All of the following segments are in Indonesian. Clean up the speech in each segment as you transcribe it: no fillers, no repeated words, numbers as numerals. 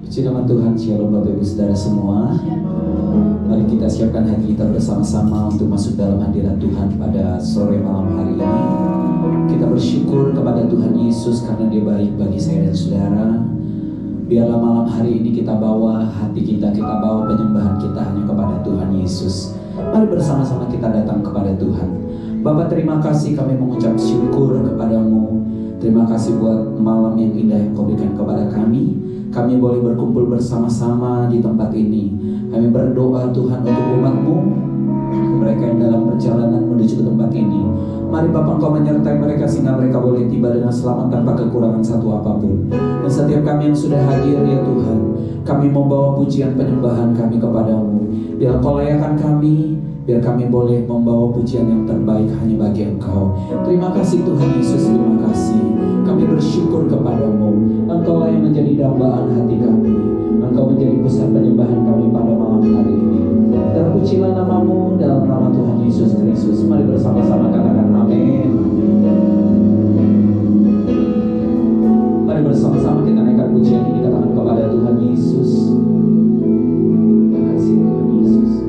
Puji nama Tuhan, Shalom Bapak Ibu Saudara semua. Mari kita siapkan hati kita bersama-sama untuk masuk dalam hadirat Tuhan pada sore malam hari ini. Kita bersyukur kepada Tuhan Yesus karena Dia baik bagi saya dan saudara. Biarlah malam hari ini kita bawa hati kita bawa penyembahan kita hanya kepada Tuhan Yesus. Mari bersama-sama kita datang kepada Tuhan. Bapa, terima kasih, kami mengucap syukur kepadamu. Terima kasih buat malam yang indah yang Kau berikan kepada kami. Kami boleh berkumpul bersama-sama di tempat ini. Kami berdoa Tuhan untuk umat-Mu, mereka yang dalam perjalanan menuju ke tempat ini. Mari Bapa, Engkau menyertai mereka sehingga mereka boleh tiba dengan selamat tanpa kekurangan satu apapun. Dan setiap kami yang sudah hadir ya Tuhan, kami membawa pujian penyembahan kami kepadamu. Biar Engkau layakkan kami, biar kami boleh membawa pujian yang terbaik hanya bagi Engkau. Terima kasih Tuhan Yesus, terima kasih. Kami bersyukur kepadamu. Engkau yang menjadi dambaan hati kami. Engkau menjadi pusat penyembahan kami pada malam hari ini. Terpujilah namamu dalam nama Tuhan Yesus Kristus. Mari bersama-sama katakan amin. Mari bersama-sama kita naikkan pujian ini, katakan kepada Tuhan Yesus. Terima kasih Tuhan Yesus.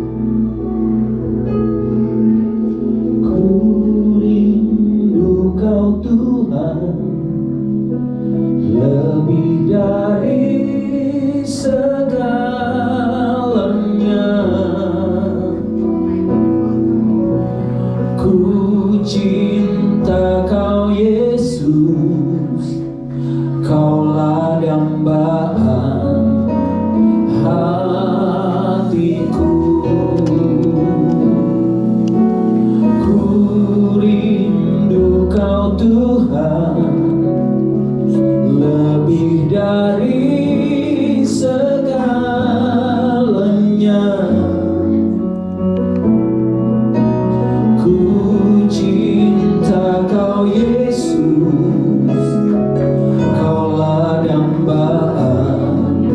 Ku rindu Kau Tuhan, lebih dari segalanya. Ku cinta Kau Yesus, Kaulah dambaan hatiku. Ku rindu Kau Tuhan, lebih dari segalanya. Ku cinta Kau Yesus, Kaulah dambaan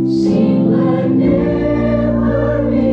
Sing like never before.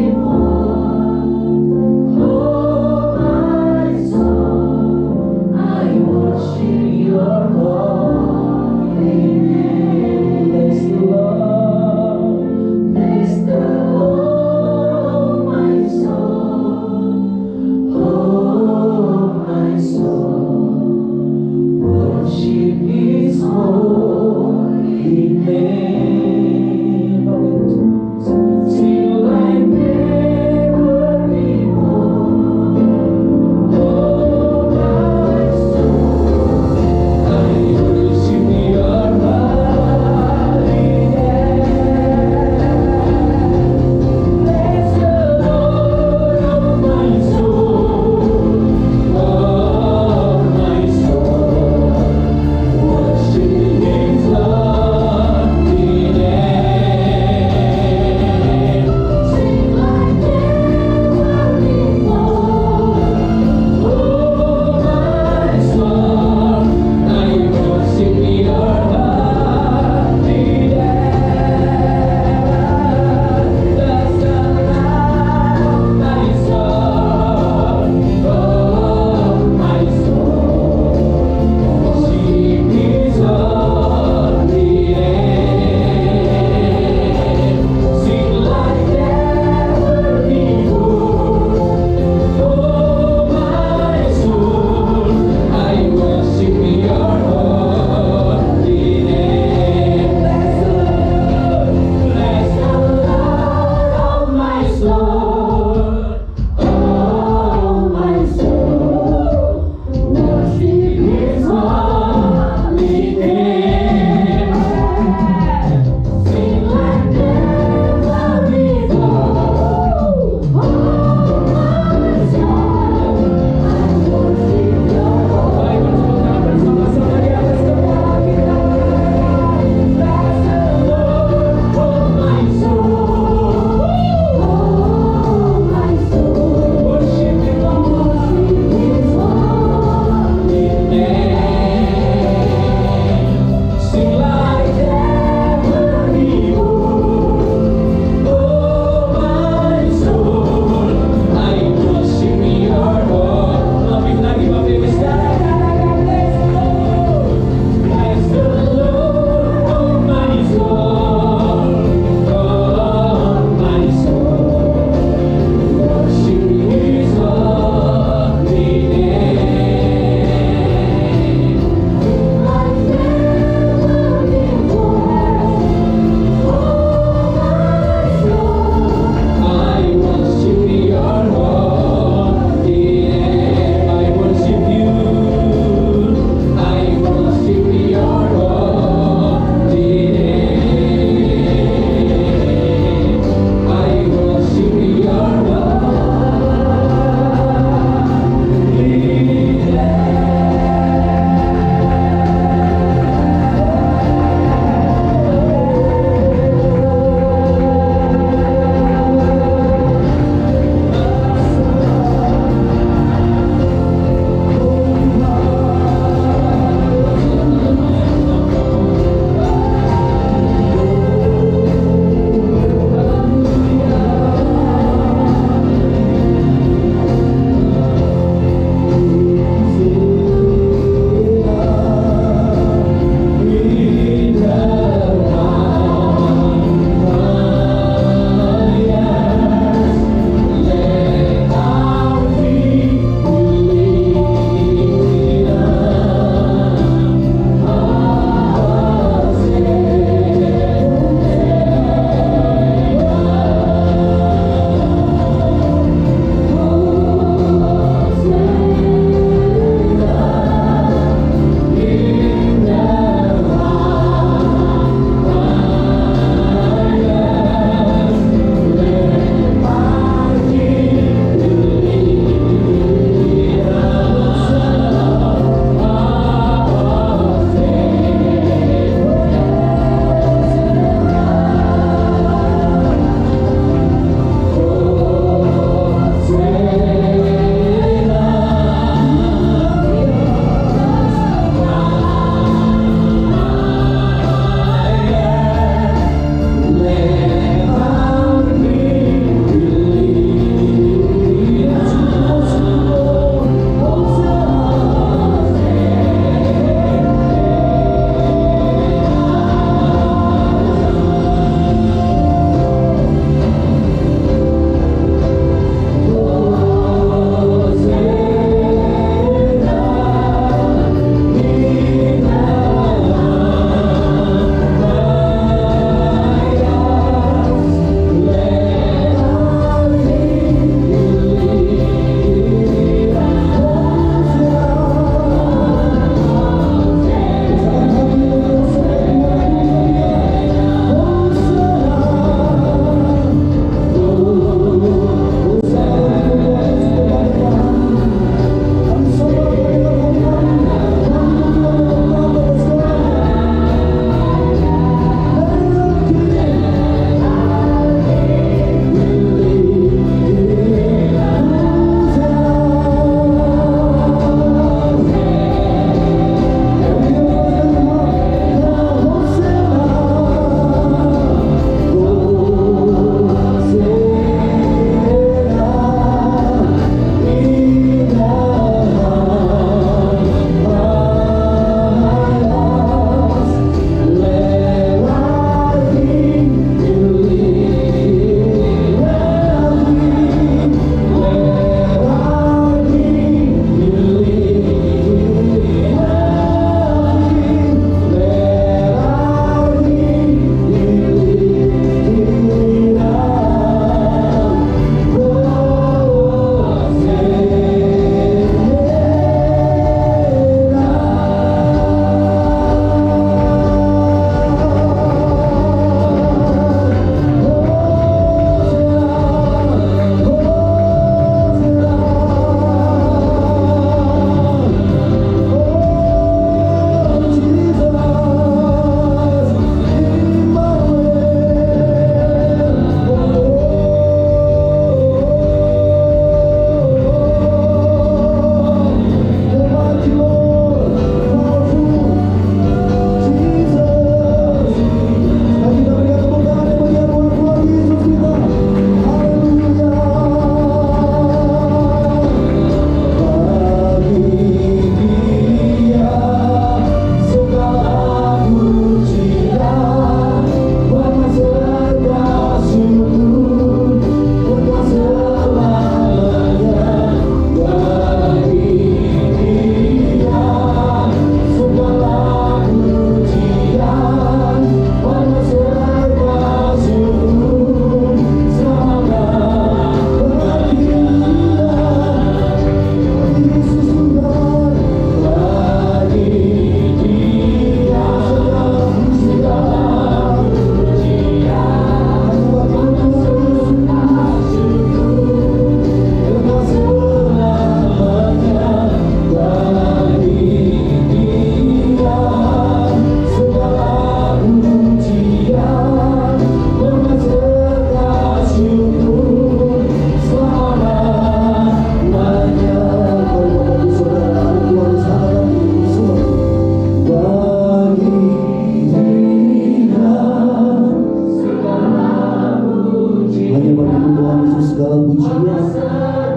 segala pujian,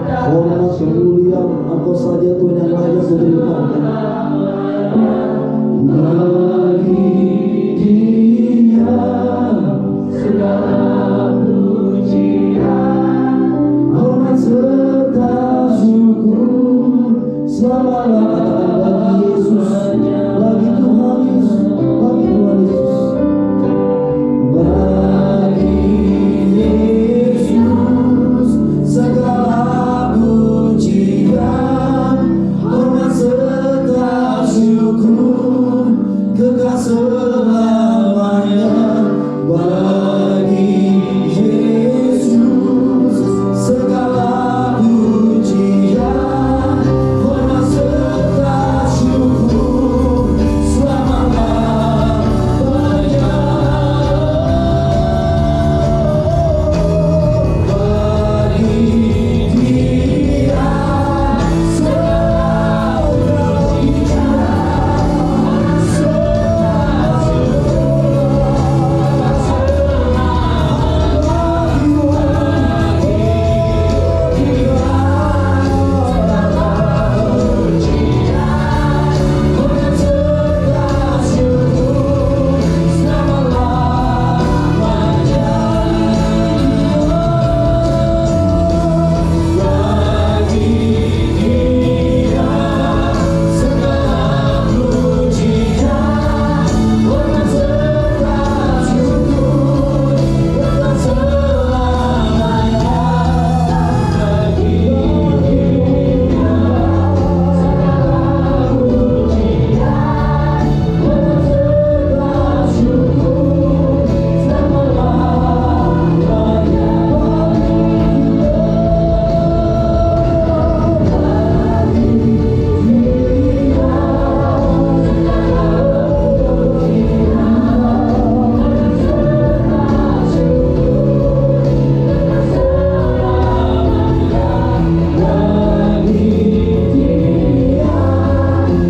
hormat, kemuliaan, Engkau saja Tuhan yang layak untuk diterima. Bagi Dia segala pujian, hormat serta syukur selama-lamanya bagi Yesus, bagi Tuhan Yesus, bagi Tuhan Yesus. Bagi Yesus segala pujian, hormat serta syukur kekal selamanya. Bagi Yesus segala pujian, hormat serta syukur selama-lamanya. Bagi Dia segala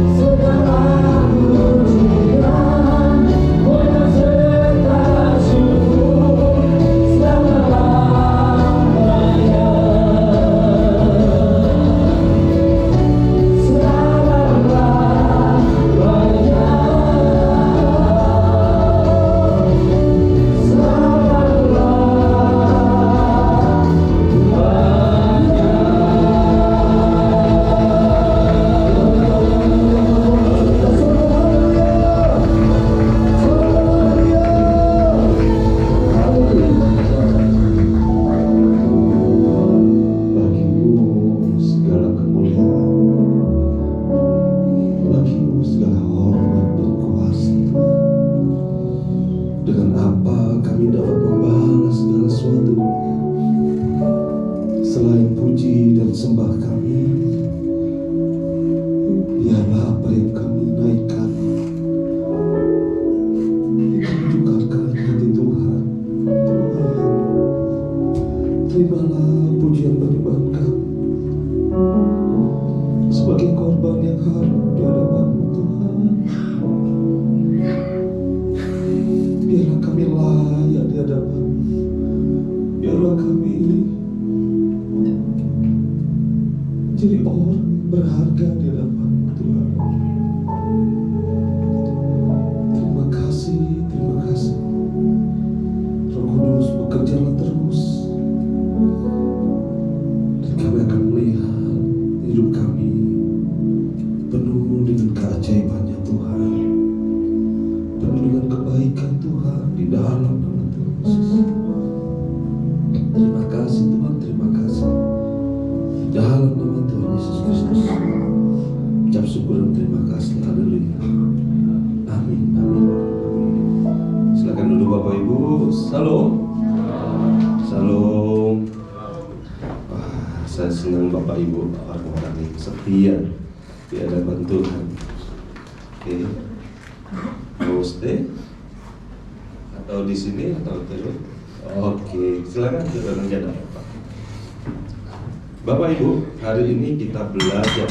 Bapak Ibu, hari ini kita belajar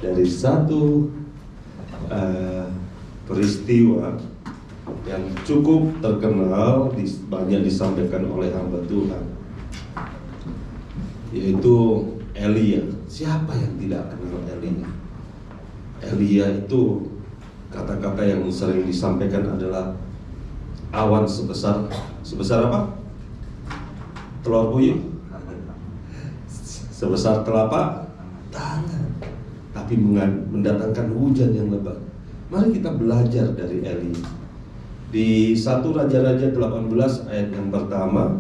dari satu peristiwa yang cukup terkenal, banyak disampaikan oleh hamba Tuhan. yaitu Elia. Siapa yang tidak kenal Elia? Elia itu kata-kata yang sering disampaikan adalah awan sebesar apa? Telur puyuh, sebesar telapak tangan, tapi mendatangkan hujan yang lebat. Mari kita belajar dari Elia. Di 1 Raja-Raja 18 ayat yang pertama,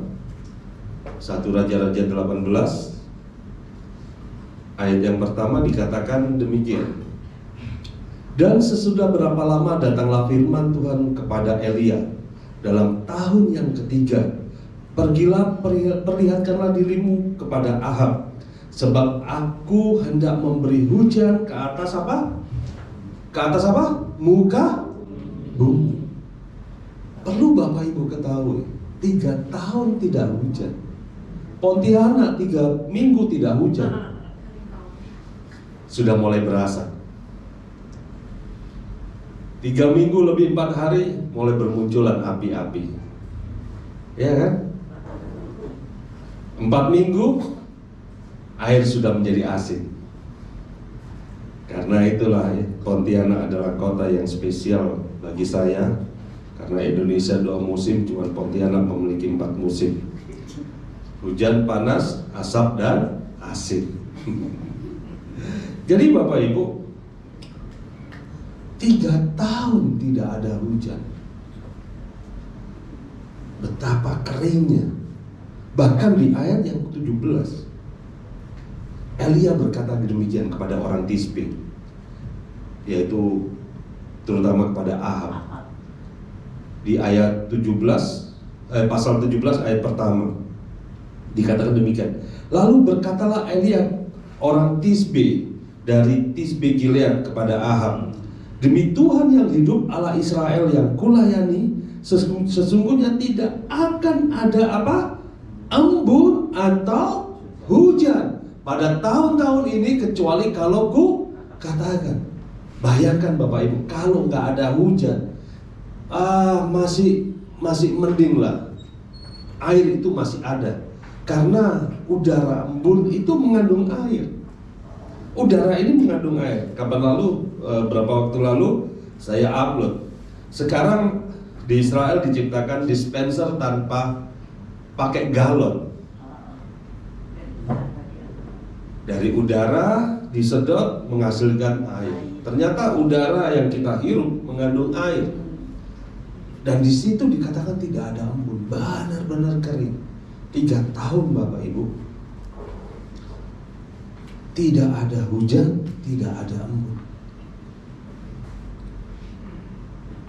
1 Raja-Raja 18 ayat yang pertama dikatakan demikian. Dan sesudah berapa lama datanglah firman Tuhan kepada Elia dalam tahun yang ketiga, pergilah perlihatkanlah dirimu kepada Ahab, sebab aku hendak memberi hujan ke atas apa? Ke atas apa? Muka bumi. Perlu Bapak Ibu ketahui, 3 tahun tidak hujan. Pontianak 3 minggu tidak hujan. Sudah mulai berasa. 3 minggu lebih 4 hari mulai bermunculan api-api. Ya kan? 4 minggu air sudah menjadi asin. Karena itulah Pontianak adalah kota yang spesial bagi saya. Karena Indonesia 2 musim, cuma Pontianak memiliki 4 musim. Hujan, panas, asap, dan asin. Jadi Bapak Ibu, 3 tahun tidak ada hujan. Betapa keringnya. Bahkan di ayat yang ke-17, Elia berkata demikian kepada orang Tisbe, yaitu terutama kepada Ahab. Di ayat 17, pasal 17 ayat pertama dikatakan demikian. Lalu berkatalah Elia orang Tisbe dari Tisbe Gilead kepada Ahab, demi Tuhan yang hidup, Allah Israel yang kulayani, sesungguhnya tidak akan ada apa? Embun atau hujan pada tahun-tahun ini kecuali kalau ku katakan. Bayangkan Bapak Ibu, kalau nggak ada hujan, masih mending lah. Air itu masih ada, karena udara embun itu mengandung air. Udara ini mengandung air. Kapan lalu, berapa waktu lalu saya upload. Sekarang di Israel diciptakan dispenser tanpa pakai galon. Dari udara disedot menghasilkan air. Ternyata udara yang kita hirup mengandung air. Dan di situ dikatakan tidak ada embun, benar-benar kering. 3 tahun Bapak Ibu, tidak ada hujan, tidak ada embun.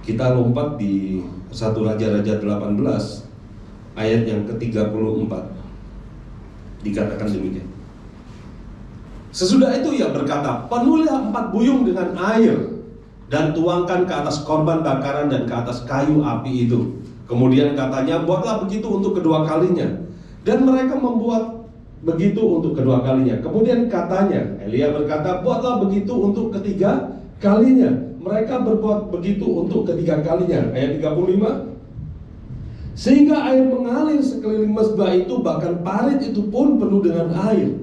Kita lompat di 1 Raja-Raja 18 ayat yang ke-34. Dikatakan demikian. Sesudah itu ia berkata, penuhilah 4 buyung dengan air dan tuangkan ke atas korban bakaran dan ke atas kayu api itu. Kemudian katanya, buatlah begitu untuk kedua kalinya. Dan mereka membuat begitu untuk kedua kalinya. Kemudian katanya, Elia berkata, buatlah begitu untuk ketiga kalinya. Mereka berbuat begitu untuk ketiga kalinya. Ayat 35. Sehingga air mengalir sekeliling mezbah itu, bahkan parit itu pun penuh dengan air.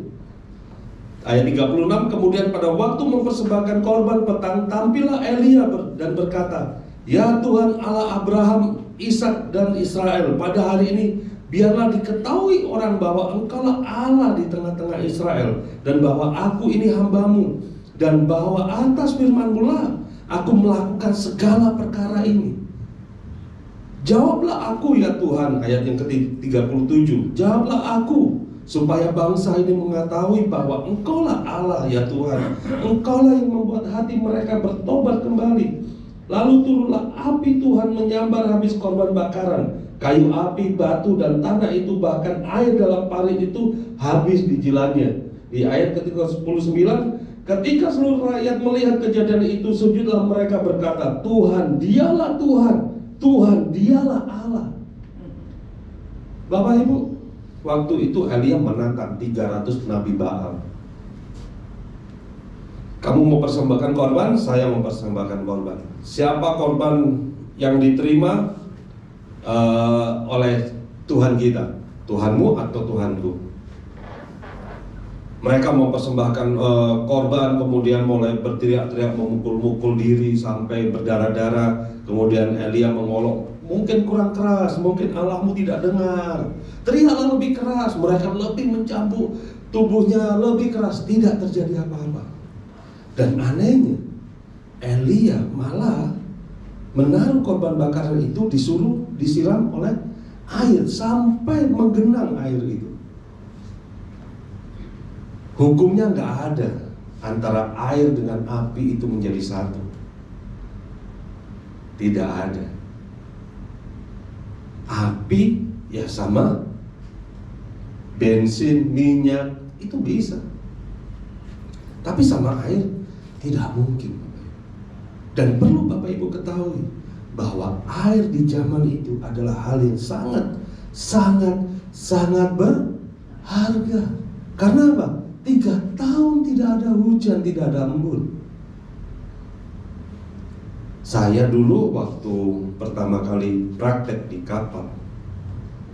Ayat 36, kemudian pada waktu mempersembahkan korban petang, tampillah Elia dan berkata, ya Tuhan Allah Abraham, Ishak dan Israel, pada hari ini biarlah diketahui orang bahwa Engkaulah Allah di tengah-tengah Israel, dan bahwa aku ini hambamu, dan bahwa atas firman-Mu lah aku melakukan segala perkara ini. Jawablah aku ya Tuhan, ayat yang ke-37, jawablah aku, supaya bangsa ini mengetahui bahwa Engkaulah Allah ya Tuhan, Engkaulah yang membuat hati mereka bertobat kembali. Lalu turunlah api Tuhan menyambar habis korban bakaran, kayu api, batu dan tanah itu, bahkan air dalam parit itu habis dijilatnya. Di ayat ke-19, ketika seluruh rakyat melihat kejadian itu, sujudlah mereka berkata, Tuhan dialah Tuhan, Tuhan dialah Allah. Bapak Ibu, waktu itu Elia menantang 300 Nabi Baal. Kamu mau persembahkan korban, saya mau persembahkan korban. Siapa korban yang diterima oleh Tuhan kita? Tuhanmu atau Tuhanku? Mereka mempersembahkan korban, kemudian mulai berteriak-teriak, memukul-mukul diri sampai berdarah-darah. Kemudian Elia mengolok, mungkin kurang keras, mungkin Allahmu tidak dengar. Teriaklah lebih keras, mereka lebih mencambuk tubuhnya lebih keras, tidak terjadi apa-apa. Dan anehnya, Elia malah menaruh korban bakaran itu disuruh disiram oleh air sampai menggenang air itu. Hukumnya nggak ada antara air dengan api itu menjadi satu. Tidak ada. Api ya sama bensin, minyak itu bisa. Tapi sama air tidak mungkin. Dan perlu Bapak Ibu ketahui bahwa air di zaman itu adalah hal yang sangat berharga. Karena apa? 3 tahun tidak ada hujan, tidak ada embun. Saya dulu waktu pertama kali praktek di kapal,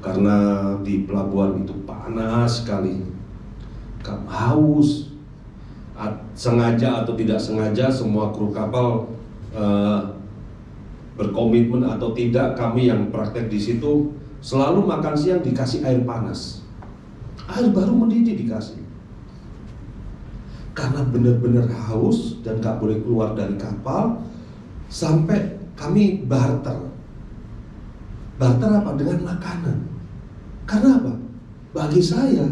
karena di pelabuhan itu panas sekali, haus, sengaja atau tidak sengaja semua kru kapal berkomitmen atau tidak, kami yang praktek di situ selalu makan siang dikasih air panas, air baru mendidih dikasih. Karena benar-benar haus dan gak boleh keluar dari kapal, sampai kami barter. Barter apa? Dengan makanan. Karena apa? Bagi saya,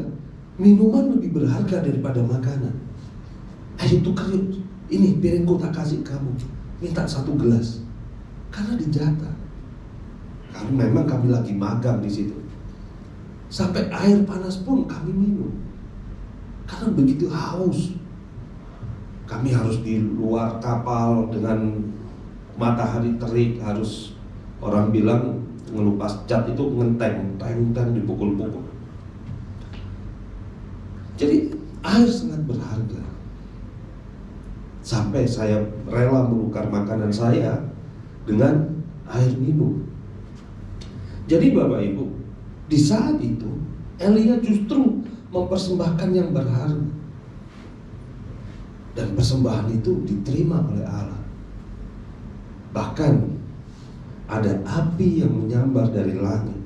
minuman lebih berharga daripada makanan. Ayo tukar yuk, ini piringku tak kasih kamu, minta 1 gelas. Karena dijatah. Karena memang kami lagi magang di situ. Sampai air panas pun kami minum. Karena begitu haus. Kami harus di luar kapal dengan matahari terik, harus orang bilang ngelupas cat itu ngenteng, dipukul-pukul. Jadi air sangat berharga. Sampai saya rela menukar makanan saya dengan air minum. Jadi Bapak Ibu, di saat itu Elia justru mempersembahkan yang berharga. Dan persembahan itu diterima oleh Allah. Bahkan ada api yang menyambar dari langit.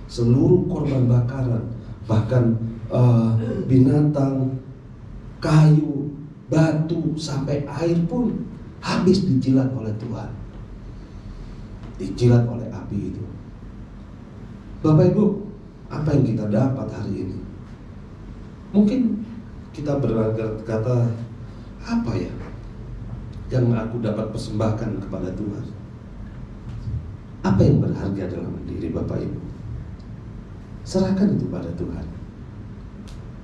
Seluruh korban bakaran, bahkan binatang, kayu, batu, sampai air pun habis dijilat oleh Tuhan. Dijilat oleh api itu. Bapak Ibu, apa yang kita dapat hari ini? Mungkin kita berkata, apa ya yang aku dapat persembahkan kepada Tuhan? Apa yang berharga dalam diri Bapak Ibu? Serahkan itu pada Tuhan.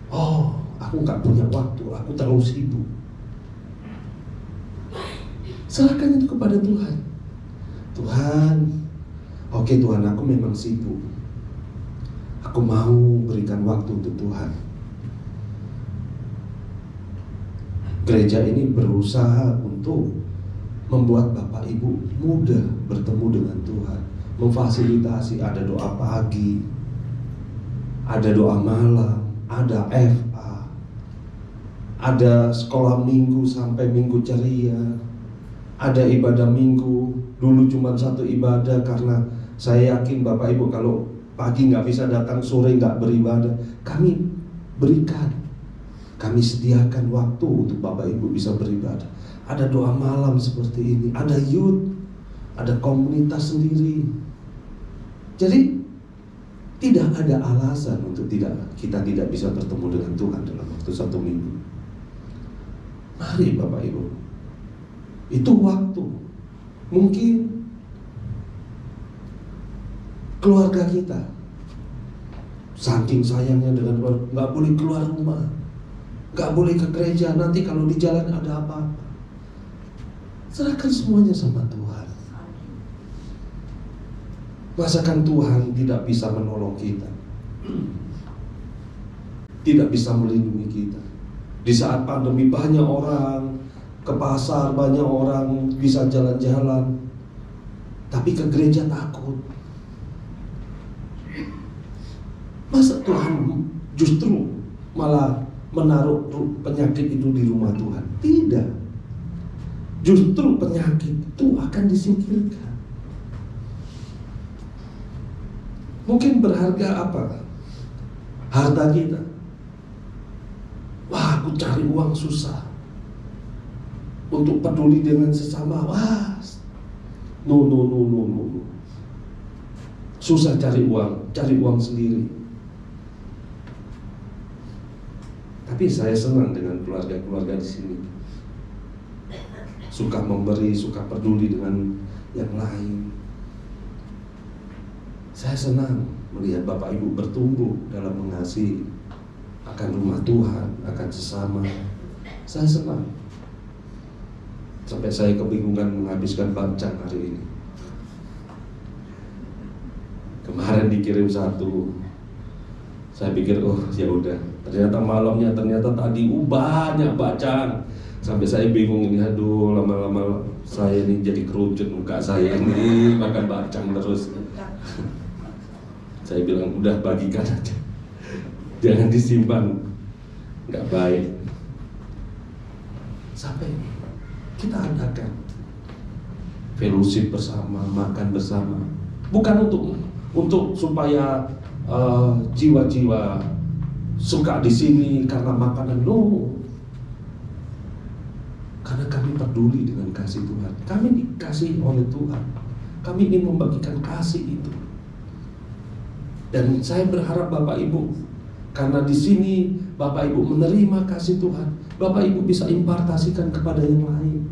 Oh, aku gak punya waktu, aku terlalu sibuk. Serahkan itu kepada Tuhan. Tuhan, oke Tuhan, aku memang sibuk. Aku mau berikan waktu untuk Tuhan. Gereja ini berusaha untuk membuat Bapak Ibu mudah bertemu dengan Tuhan, memfasilitasi, ada doa pagi, ada doa malam, ada FA, ada sekolah minggu sampai minggu ceria, ada ibadah minggu. Dulu cuma 1 ibadah, karena saya yakin Bapak Ibu kalau pagi nggak bisa datang, sore nggak beribadah, kami berikan. Kami sediakan waktu untuk Bapak Ibu bisa beribadah. Ada doa malam seperti ini, ada youth, ada komunitas sendiri. Jadi tidak ada alasan untuk kita tidak bisa bertemu dengan Tuhan dalam waktu 1 minggu. Mari Bapak Ibu, itu waktu. Mungkin keluarga kita saking sayangnya dengan keluarga, nggak boleh keluar rumah, gak boleh ke gereja, nanti kalau di jalan ada apa-apa. Serahkan semuanya sama Tuhan. Masakan Tuhan tidak bisa menolong kita, tidak bisa melindungi kita. Di saat pandemi banyak orang ke pasar, banyak orang bisa jalan-jalan, tapi ke gereja takut. Masa Tuhan justru malah menaruh penyakit itu di rumah Tuhan. Tidak. Justru penyakit itu akan disingkirkan. Mungkin berharga apa? Harta kita. Wah, aku cari uang susah. Untuk peduli dengan sesama. Wah, no. Susah cari uang sendiri. Tapi saya senang dengan keluarga-keluarga di sini. Suka memberi, suka peduli dengan yang lain. Saya senang melihat Bapak Ibu bertumbuh dalam mengasihi akan rumah Tuhan, akan sesama. Saya senang. Sampai saya kebingungan menghabiskan bancang hari ini. Kemarin dikirim satu. Saya pikir ya udah. Ternyata malamnya tadi banyak bacaan. Sampai saya bingung ini, aduh lama-lama saya ini jadi kerucut muka saya ini makan bacang terus. Saya bilang udah bagikan aja, jangan disimpan, nggak baik. Sampai kita adakan fellowship bersama, makan bersama, bukan untuk supaya jiwa-jiwa suka di sini karena makanan, no. Karena kami peduli dengan kasih Tuhan. Kami dikasih oleh Tuhan. Kami ingin membagikan kasih itu. Dan saya berharap Bapak Ibu, karena di sini Bapak Ibu menerima kasih Tuhan, Bapak Ibu bisa impartasikan kepada yang lain.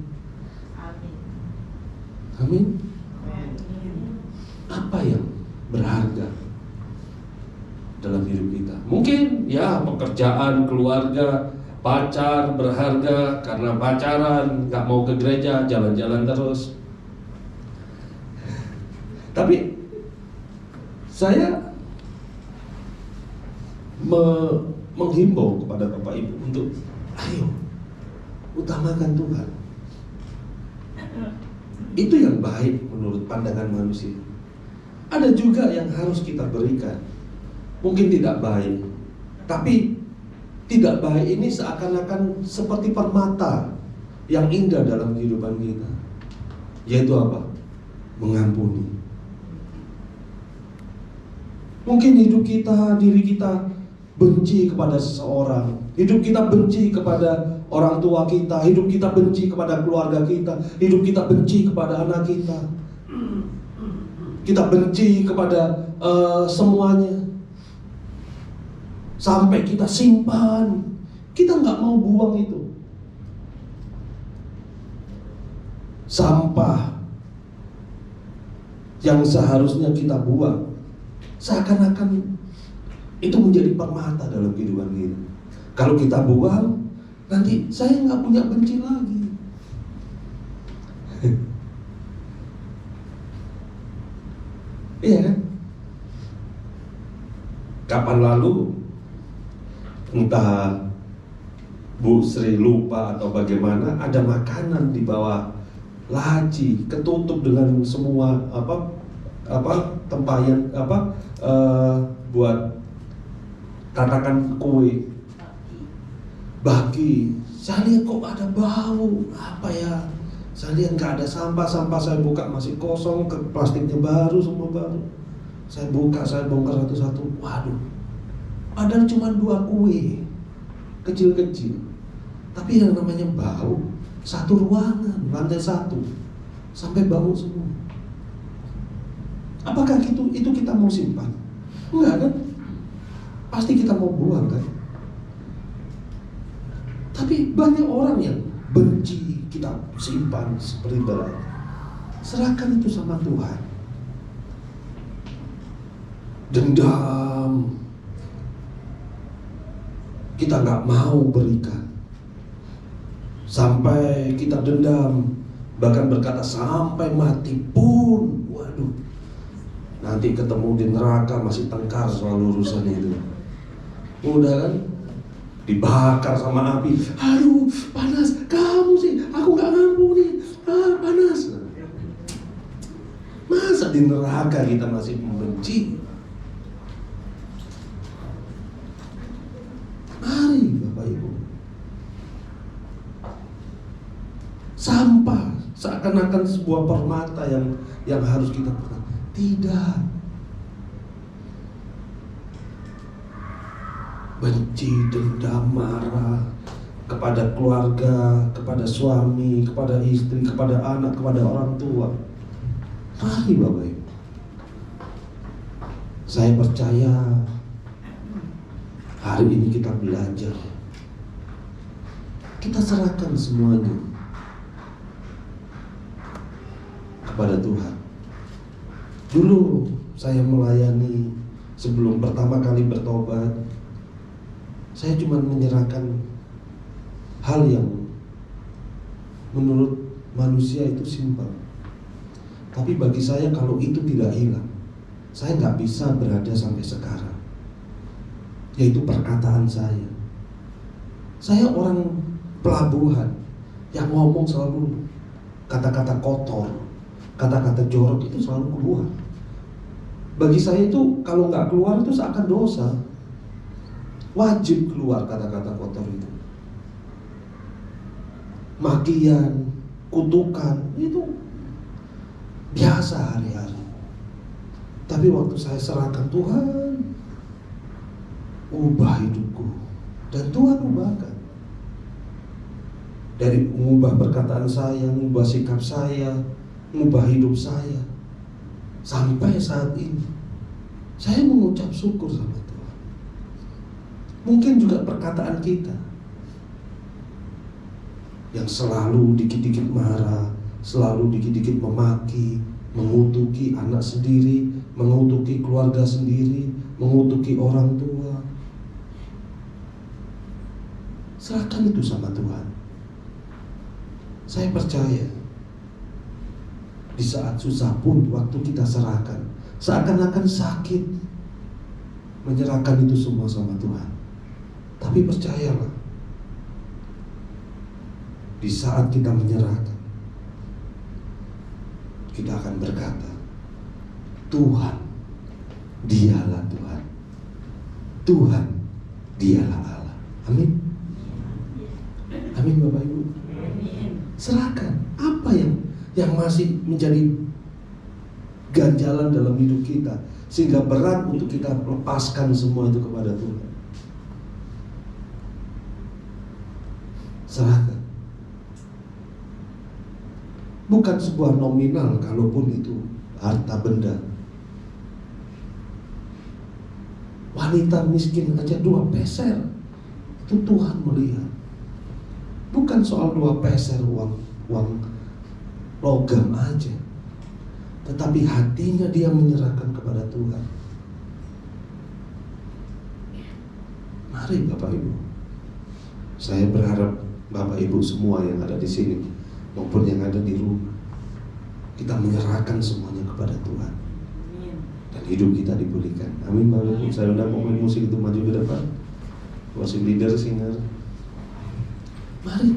Amin. Apa yang berharga dalam hidup kita? Mungkin ya pekerjaan, keluarga, pacar berharga karena pacaran, gak mau ke gereja, jalan-jalan terus. Tapi saya menghimbau kepada Bapak Ibu untuk ayo utamakan Tuhan. Itu yang baik menurut pandangan manusia. Ada juga yang harus kita berikan. Mungkin tidak baik, tapi tidak baik ini seakan-akan seperti permata yang indah dalam kehidupan kita. Yaitu apa? Mengampuni. Mungkin hidup kita, diri kita benci kepada seseorang, hidup kita benci kepada orang tua kita, hidup kita benci kepada keluarga kita, hidup kita benci kepada anak kita, kita benci kepada semuanya. Sampai kita simpan, kita nggak mau buang itu. Sampah yang seharusnya kita buang, seakan-akan itu menjadi permata dalam kehidupan kita. Kalau kita buang, nanti saya nggak punya benci lagi. Iya kan? Kapan lalu entah Bu Sri lupa atau bagaimana, ada makanan di bawah laci, ketutup dengan semua tempayan buat tatakan kue, bagi. Saya lihat kok ada bau, apa ya? Saya lihat nggak ada sampah, saya buka masih kosong, ke plastiknya baru, semua baru. Saya buka, saya bongkar satu-satu. Waduh, padahal cuma 2 kue kecil-kecil, tapi yang namanya bau, satu ruangan, lantai 1 sampai bau semua. Apakah itu kita mau simpan? Enggak kan? Pasti kita mau buang kan? Tapi banyak orang yang benci kita simpan seperti berat. Serahkan itu sama Tuhan. Dendam, kita nggak mau berikan. Sampai kita dendam, bahkan berkata sampai mati pun. Waduh, nanti ketemu di neraka masih tengkar soal urusannya itu. Udah kan, dibakar sama api. Aduh, panas. Kamu sih, aku nggak ngampuni. Panas. Masa di neraka kita masih membenci? Mari Bapak Ibu. Sampah seakan-akan sebuah permata yang harus kita pegang. Tidak. Benci, dendam, marah kepada keluarga, kepada suami, kepada istri, kepada anak, kepada orang tua. Mari Bapak Ibu. Saya percaya hari ini kita belajar. Kita serahkan semuanya kepada Tuhan. Dulu saya melayani sebelum pertama kali bertobat, saya cuma menyerahkan hal yang menurut manusia itu simpel. Tapi bagi saya kalau itu tidak hilang, saya nggak bisa berada sampai sekarang. Yaitu perkataan saya. Saya orang pelabuhan yang ngomong selalu kata-kata kotor, kata-kata jorok itu selalu keluar. Bagi saya itu kalau nggak keluar itu seakan dosa. Wajib keluar kata-kata kotor itu. Makian, kutukan, itu biasa hari-hari. Tapi waktu saya serahkan Tuhan, ubah hidupku. Dan Tuhan ubahkan. Dari mengubah perkataan saya, mengubah sikap saya, mengubah hidup saya. Sampai saat ini saya mengucap syukur sama Tuhan. Mungkin juga perkataan kita yang selalu dikit-dikit marah, selalu dikit-dikit memaki, mengutuki anak sendiri, mengutuki keluarga sendiri, mengutuki orang tua. Serahkan itu sama Tuhan. Saya percaya di saat susah pun waktu kita serahkan, seakan-akan sakit menyerahkan itu semua sama Tuhan. Tapi percayalah, di saat kita menyerahkan, kita akan berkata, Tuhan, Dialah Tuhan. Tuhan, Dialah Allah. Amin. Amin Bapak Ibu. Serahkan apa yang masih menjadi ganjalan dalam hidup kita, sehingga berat untuk kita lepaskan semua itu kepada Tuhan. Serahkan. Bukan sebuah nominal, kalaupun itu harta benda. Wanita miskin aja 2 peser, itu Tuhan melihat. Bukan soal 2 peser uang logam aja, tetapi hatinya dia menyerahkan kepada Tuhan. Mari Bapak Ibu, saya berharap Bapak Ibu semua yang ada di sini maupun yang ada di rumah, kita menyerahkan semuanya kepada Tuhan. Dan hidup kita dipulihkan. Amin Bapak Ibu. Saya undang pemain musik itu maju ke depan. Worship leader, singer. Mari.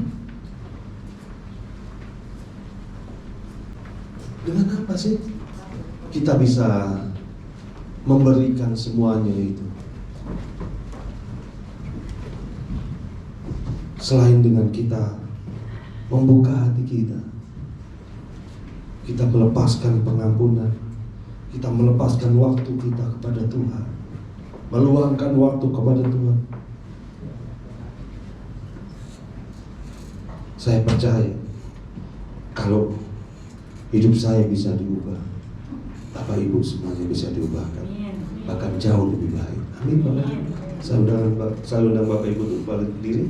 Dengan apa sih kita bisa memberikan semuanya itu? Selain dengan kita membuka hati kita melepaskan pengampunan, kita melepaskan waktu kita kepada Tuhan, meluangkan waktu kepada Tuhan. Saya percaya kalau hidup saya bisa diubah, Bapak Ibu semuanya bisa diubahkan, bahkan jauh lebih baik. Amin Bapak. Saya undang Bapak Ibu untuk balik diri.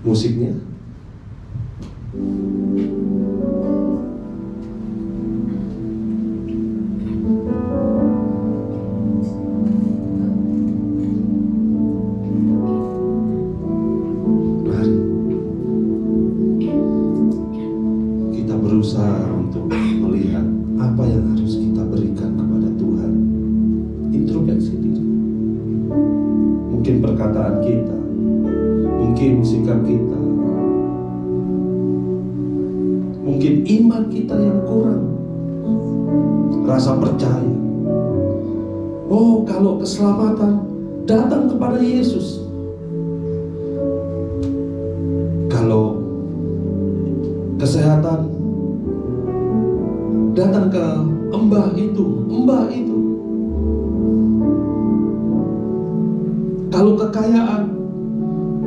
Musiknya berusaha untuk melihat apa yang harus kita berikan kepada Tuhan. Introspeksi diri. Mungkin perkataan kita, mungkin sikap kita kita. Mungkin iman kita yang kurang, rasa percaya. Oh, kalau keselamatan datang kepada Yesus. Kalau kesehatan datang ke mbah itu. Kalau kekayaan,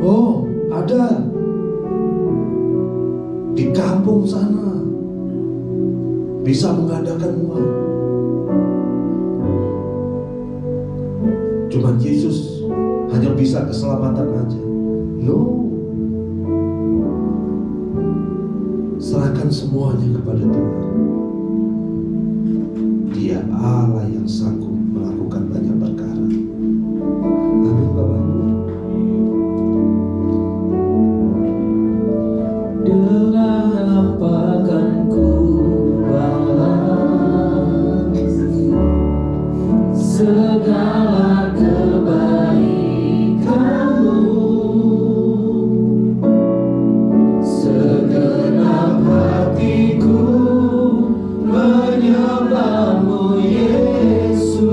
oh ada di kampung sana, bisa mengadakan uang. Cuma Yesus hanya bisa keselamatan aja. No, serahkan semuanya kepada Tuhan. Dia Allah yang sanggup melakukan banyak perkara. Amin, Bapak Ibu. Dengan apa kan ku balas segala kebaikanmu, segenap hatiku menyembahmu Yesus.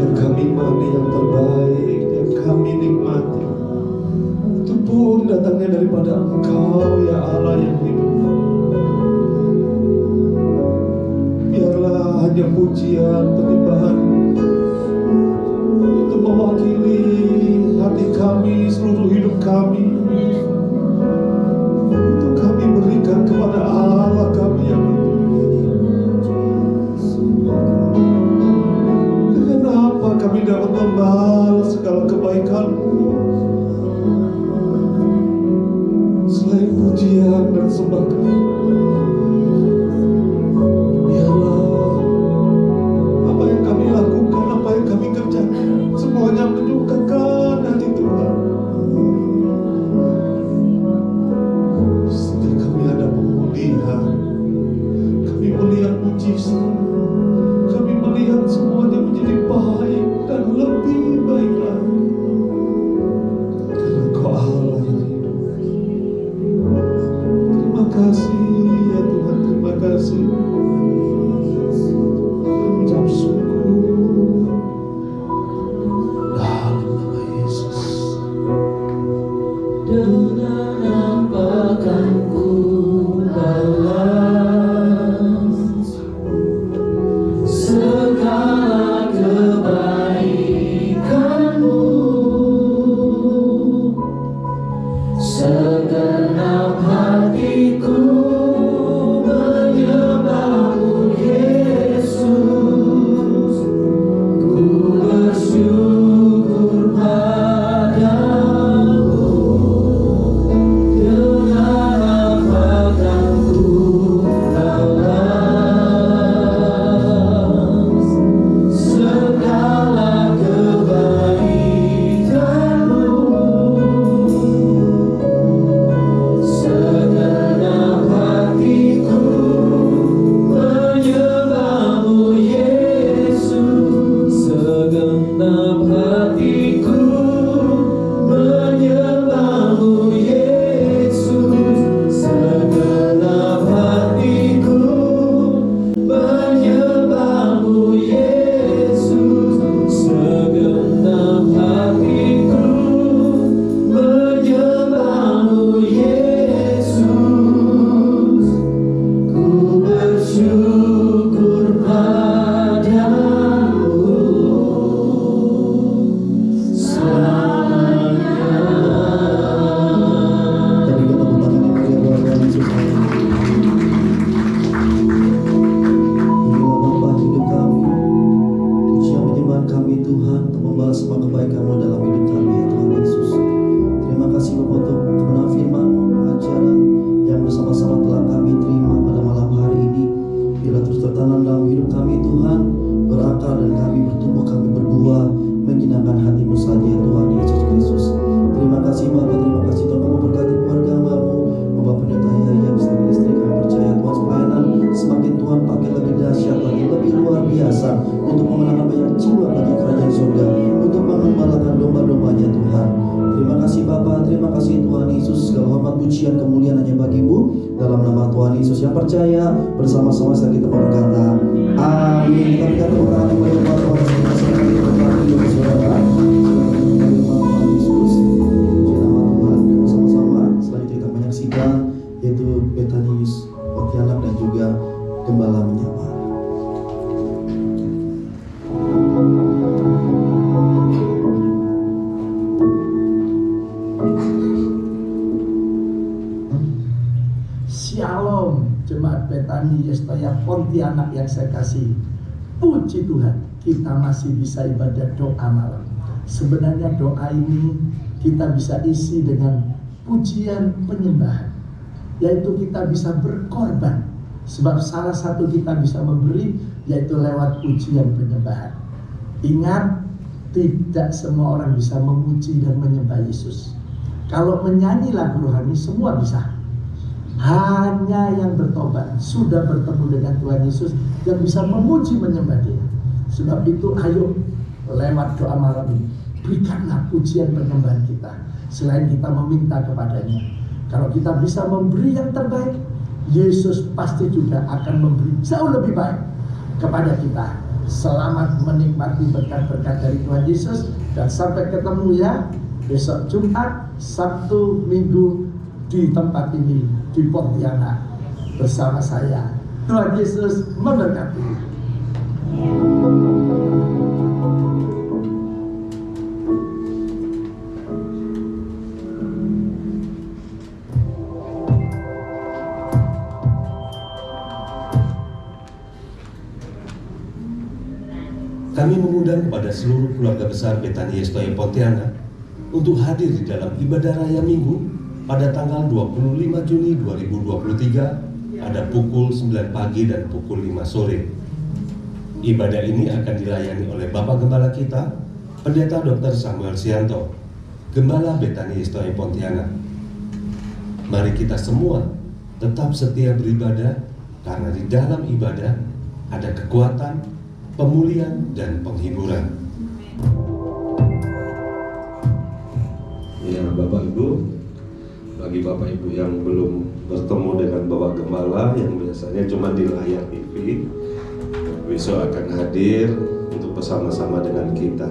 yang kami mandi yang terbaik, yang kami nikmati, itu pun datangnya daripada Engkau ya Allah yang hidup. Biarlah hanya pujian, penyembahan itu mewakili hati kami, seluruh hidup kami, untuk kami berikan kepada Allah kami yang hidup. Dengan apa kami dapat membalas segala kebaikan-Mu selain pujian dan sembah kami? Biarlah apa yang kami lakukan, apa yang kami kerjakan, semuanya menyukakan hati Tuhan. Setiap kami ada pemulihan, kami melihat mujizat, kami melihat semuanya menjadi baik dan lebih baik lagi. Karena Engkau Allah yang hidup. Terima kasih ya Tuhan, terima kasih. Kami ucap syukur dalam nama Yesus. Dengan apa kan ku balas segala kebaikan-Mu, segenap hatiku menyembah-Mu Yesus, ku bersyukur padamu. Dengan apa kan ku balas segala kebaikan-Mu, segenap hatiku menyembah-Mu Yesus, segenap hatiku menyembah-Mu Yesus, segenap hatiku menyembah-Mu Yesus, segenap hatiku menyembah-Mu Yesus, ku bersyukur padamu selamanya. Tadi kita tepuk tangan yang mulia buat Tuhan Yesus. Inilah Bapa hidup kami, pujian penyembahan kami Tuhan, untuk membalas semua kebaikan-Mu dalam hidup kami ya Tuhan Yesus. Terima kasih Bapa untuk kebenaran firman-Mu, ajaran yang bersama-sama telah kami terima pada malam hari ini. Biarlah terus tertanam dalam hidup kami Tuhan, berakar dan kami bertumbuh, kami berbuah, menyenangkan hati-Mu saja ya Tuhan Yesus Kristus. Terima kasih Bapa, terima kasih Tuhan, kamu berkati keluarga hamba-Mu, Bapak Pendeta Yahya beserta istri. Kami percaya Tuhan pelayanan semakin Tuhan pakai lebih dahsyat lagi, lebih luar biasa, untuk memenangkan banyak jiwa bagi kerajaan surga, untuk mengembalakan domba-dombanya Tuhan. Terima kasih Bapa, terima kasih Tuhan Yesus. Segala hormat, pujian, kemuliaan hanya bagi-Mu, dalam nama Tuhan Yesus. Yang percaya bersama-sama kita berkata amin. Kita berikan tepuk tangan yang meriah buat Tuhan Yesus. Kita berkati ya saudara. Tuhan Yesus, puji nama Tuhan. Dan bersama-sama selanjutnya kita menyaksikan yaitu Betanius Pontianak dan juga Gembala menyapa. Shalom Jemaat Betani Yestoya Pontianak yang saya kasih. Puji Tuhan, kita masih bisa ibadah doa malam. Sebenarnya doa ini kita bisa isi dengan pujian penyembahan, yaitu kita bisa berkorban. Sebab salah satu kita bisa memberi yaitu lewat pujian penyembahan. Ingat, tidak semua orang bisa memuji dan menyembah Yesus. Kalau menyanyi lagu rohani semua bisa. Hanya yang bertobat, sudah bertemu dengan Tuhan Yesus, yang bisa memuji menyembah Dia. Sebab itu ayo lewat doa malam ini, berikanlah pujian penyembahan kita. Selain kita meminta kepadanya, kalau kita bisa memberi yang terbaik, Yesus pasti juga akan memberi jauh lebih baik kepada kita. Selamat menikmati berkat-berkat dari Tuhan Yesus. Dan sampai ketemu ya besok Jumat, Sabtu, Minggu di tempat ini di Pontianak bersama saya. Tuhan Yesus memberkati. Kami mengundang kepada seluruh keluarga besar Betani Yestoya Pontianak untuk hadir di dalam ibadah raya Minggu pada tanggal 25 Juni 2023 pada pukul 9 pagi dan pukul 5 sore. Ibadah ini akan dilayani oleh Bapak Gembala kita, Pendeta Dr. Samuel Sianto, Gembala Betani Yestoya Pontianak. Mari kita semua tetap setia beribadah, karena di dalam ibadah ada kekuatan, pemulihan, dan penghiburan. Ya, Bapak Ibu, bagi Bapak Ibu yang belum bertemu dengan Bapak Gembala yang biasanya cuma di layar TV, besok akan hadir untuk bersama-sama dengan kita.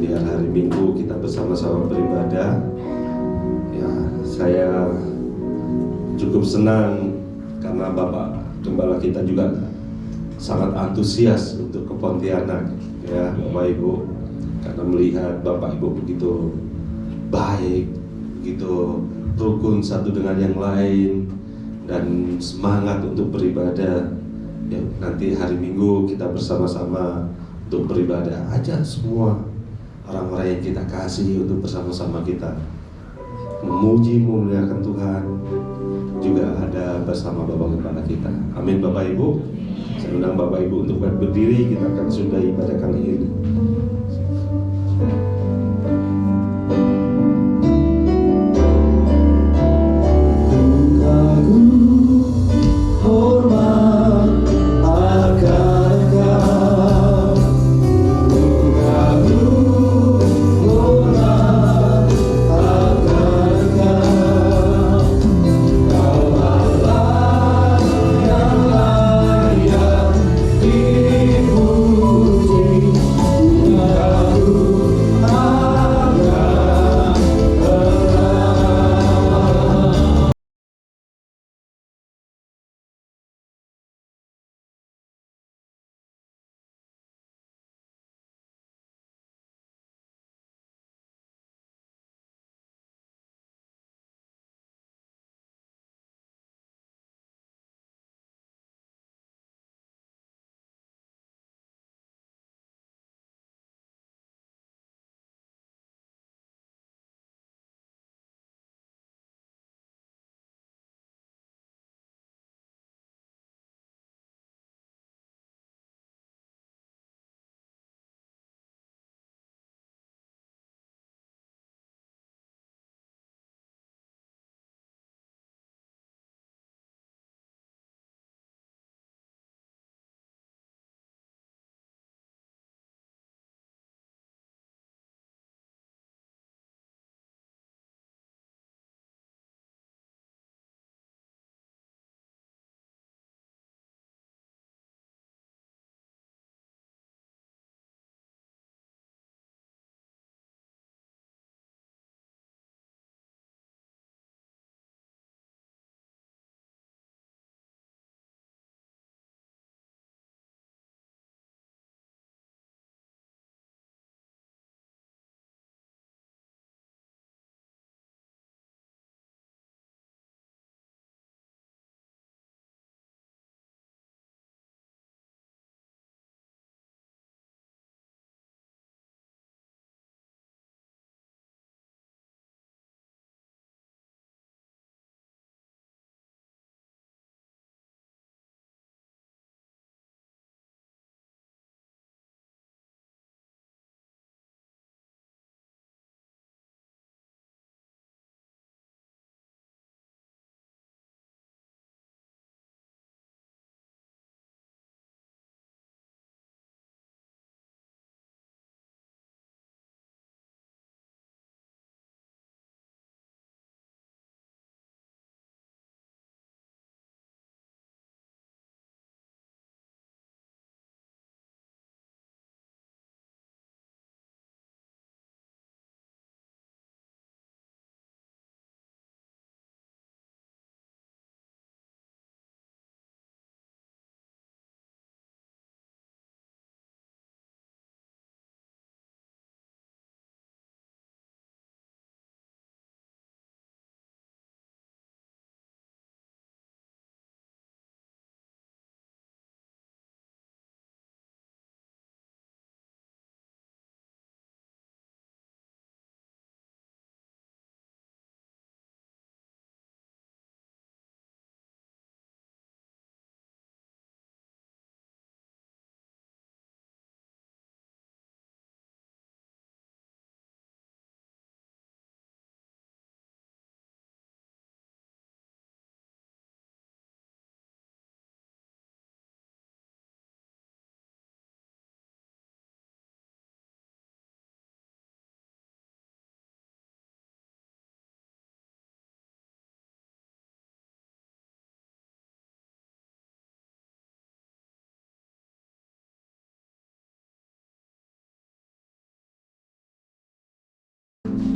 Biar hari Minggu kita bersama-sama beribadah. Ya, saya cukup senang karena Bapak Gembala kita juga sangat antusias untuk ke Pontianak, ya Bapak Ibu, karena melihat Bapak Ibu begitu baik, begitu rukun satu dengan yang lain, dan semangat untuk beribadah. Ya, nanti hari Minggu kita bersama-sama untuk beribadah. Ajak semua orang-orang yang kita kasih untuk bersama-sama kita memuji, memuliakan Tuhan. Juga ada bersama Bapak Gembala kita. Amin Bapak Ibu. Saya undang Bapak Ibu untuk berdiri, kita akan sudahi ibadah kali ini. Dipuji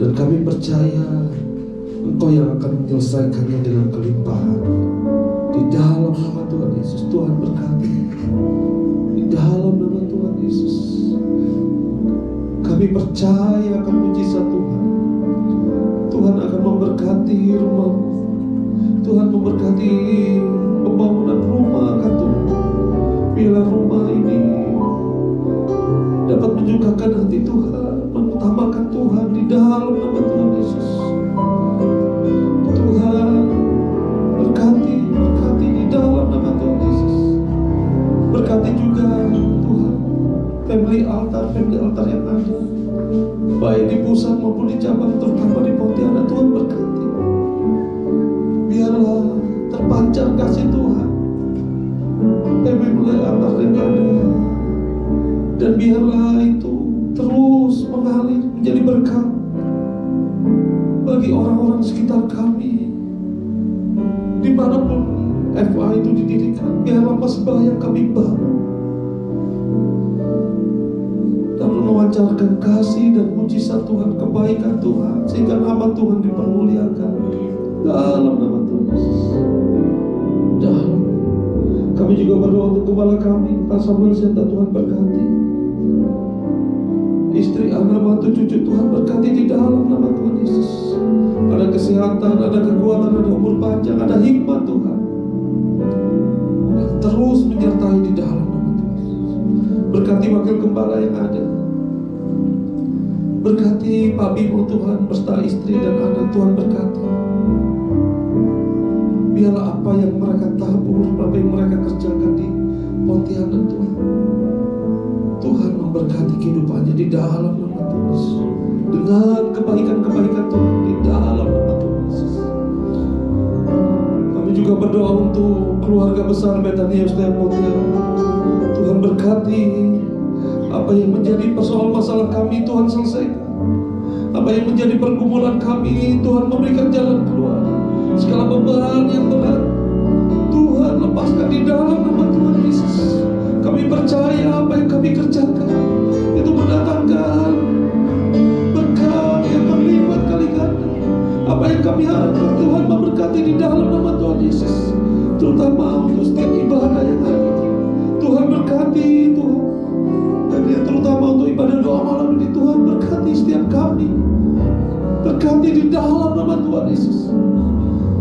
Dan kami percaya Engkau yang akan menyelesaikannya dengan kelimpahan. Di dalam nama Tuhan Yesus, Tuhan berkati. Di dalam nama Tuhan Yesus, kami percaya akan mujizat Tuhan. Tuhan akan memberkati rumah, Tuhan memberkati pembangunan rumah akan Tuhan. Bila rumah ini dapat menyukakan hati Tuhan, mengutamakan Tuhan di dalam nama Tuhan Yesus. Tuhan berkati di dalam nama Tuhan Yesus. Berkati juga Tuhan family altar yang ada, baik di pusat maupun di cabang, terutama di Pontianak. Tuhan berkati. Biarlah terpancar kasih Tuhan family altar yang ada, dan biarlah itu terus mengalir menjadi berkat bagi orang-orang sekitar kami dimanapun FA itu didirikan. Biarlah masbah yang kami bangun dan memancarkan kasih dan mujizat Tuhan, kebaikan Tuhan, sehingga nama Tuhan dipermuliakan dalam nama Tuhan Yesus. Dalam kami juga berdoa untuk gembala kami Pak Samuel Senta, Tuhan berkati. Istri, anak, mantu, cucu, Tuhan berkati di dalam nama Tuhan Yesus. Ada kesehatan, ada kekuatan, ada umur panjang, ada hikmat Tuhan yang terus menyertai di dalam nama Tuhan Yesus. Berkati wakil gembala yang ada, berkati Pak Bimo Tuhan, beserta istri dan anak. Tuhan berkati. Biarlah apa yang mereka tabur, apa yang mereka kerjakan di Pontianak Tuhan, Tuhan memberkati kehidupannya di dalam nama Tuhan Yesus, dengan kebaikan-kebaikan Tuhan di dalam nama Tuhan Yesus. Kami juga berdoa untuk keluarga besar Betania Setiap Pontianak. Tuhan berkati apa yang menjadi persoalan masalah kami, Tuhan selesaikan. Apa yang menjadi pergumulan kami, Tuhan memberikan jalan keluar. Segala beban yang berat, Tuhan lepaskan di dalam nama Tuhan Yesus. Kami percaya apa yang kami kerjakan itu mendatangkan berkat yang berlipat kali ganda. Apa yang kami harapkan, Tuhan memberkati di dalam nama Tuhan Yesus. Terutama untuk setiap ibadah yang ada, Tuhan berkati Tuhan. Dan yang terutama untuk ibadah doa malam ini, Tuhan berkati setiap kami. Berkati di dalam nama Tuhan Yesus.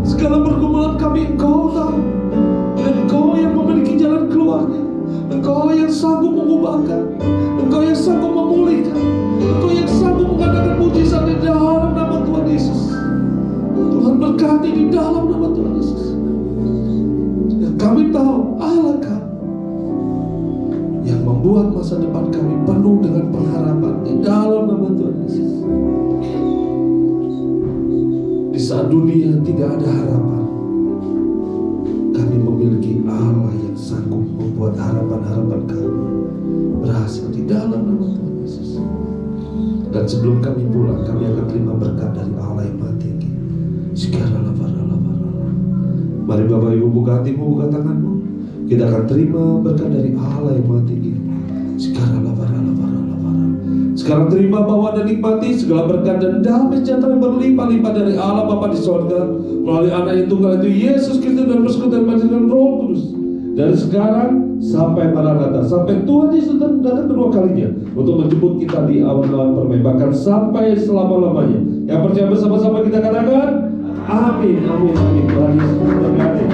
Segala pergumulan kami Engkau tahu, dan Engkau yang memiliki jalan keluarnya. Engkau yang sanggup mengubahkan, Engkau yang sanggup memulihkan, Engkau yang sanggup mengadakan mujizat di dalam nama Tuhan Yesus. Tuhan berkati di dalam nama Tuhan Yesus. Dan kami tahu Allah kami yang membuat masa depan kami penuh dengan pengharapan di dalam nama Tuhan Yesus. Di saat dunia tidak ada harapan, kami memiliki Allah yang sanggup membuat harapan-harapan kami berhasil di dalam nama Tuhan Yesus. Dan sebelum kami pulang, kami akan terima berkat dari Allah yang Maha Tinggi. Sekarang mari Bapak Ibu buka hatimu, buka tanganmu. Kita akan terima berkat dari Allah yang Maha Tinggi. Sekarang terima, bawa dan nikmati segala berkat dan damai sejahtera yang berlimpah-limpah dari Allah Bapa di sorga melalui Anak yang tunggal itu Yesus Kristus, dan persekutuan dengan Roh Kudus dari sekarang sampai Maranatha, sampai Tuhan Yesus datang kedua kalinya untuk menjemput kita di awan-awan permai, bahkan sampai selama-lamanya. Yang percaya bersama-sama kita katakan amin, amin, amin. Tuhan Yesus memberkati.